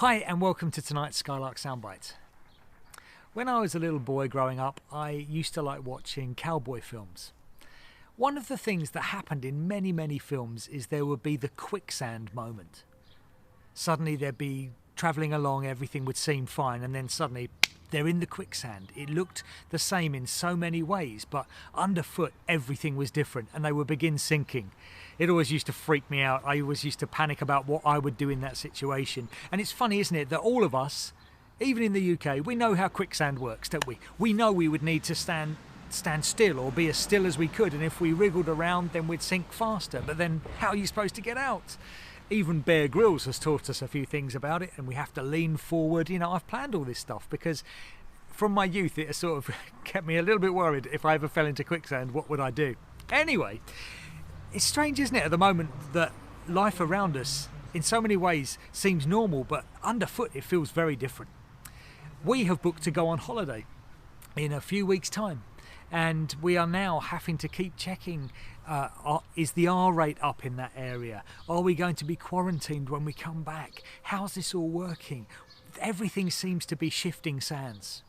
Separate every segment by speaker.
Speaker 1: Hi and welcome to tonight's Skylark Soundbite. When I was a little boy growing up, I used to like watching cowboy films. One of the things that happened in many films is there would be the quicksand moment. Suddenly they'd be travelling along, everything would seem fine, and then suddenly they're in the quicksand. It looked the same in so many ways, but underfoot everything was different and they would begin sinking. It always used to freak me out. I always used to panic about what I would do in that situation. And it's funny, isn't it, that all of us, even in the UK, we know how quicksand works, don't we? We know we would need to stand still or be as still as we could, and if we wriggled around then we'd sink faster. But then how are you supposed to get out? Even Bear Grylls has taught us a few things about it, and we have to lean forward. You know, I've planned all this stuff because from my youth it has sort of kept me a little bit worried. If I ever fell into quicksand, what would I do? Anyway, it's strange, isn't it, at the moment that life around us in so many ways seems normal, but underfoot it feels very different. We have booked to go on holiday in a few weeks' time, and we are now having to keep checking, is the R rate up in that area? Are we going to be quarantined when we come back? How's this all working? Everything seems to be shifting sands.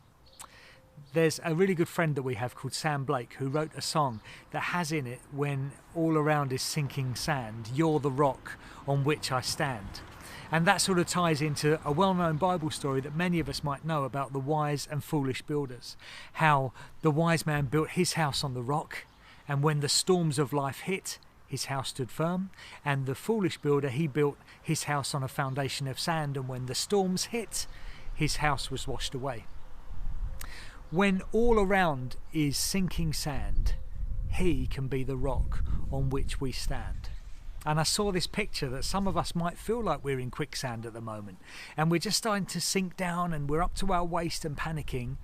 Speaker 1: There's a really good friend that we have called Sam Blake who wrote a song that has in it, when all around is sinking sand, you're the rock on which I stand. And that sort of ties into a well-known Bible story that many of us might know about the wise and foolish builders. How the wise man built his house on the rock, and when the storms of life hit, his house stood firm. And the foolish builder, he built his house on a foundation of sand, and when the storms hit, his house was washed away. When all around is sinking sand, he can be the rock on which we stand. And I saw this picture that some of us might feel like we're in quicksand at the moment, and we're just starting to sink down and we're up to our waist and panicking.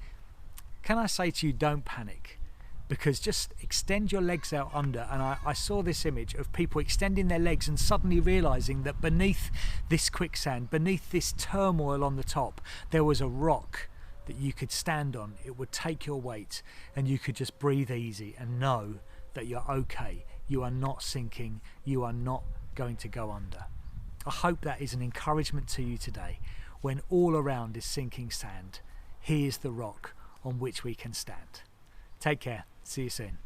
Speaker 1: Can I say to you, don't panic, because just extend your legs out under. And I saw this image of people extending their legs and suddenly realizing that beneath this quicksand, beneath this turmoil on the top, there was a rock that you could stand on. It would take your weight and you could just breathe easy and know that you're okay. You are not sinking. You are not going to go under. I hope that is an encouragement to you today. When all around is sinking sand, he is the rock on which we can stand. Take care. See you soon.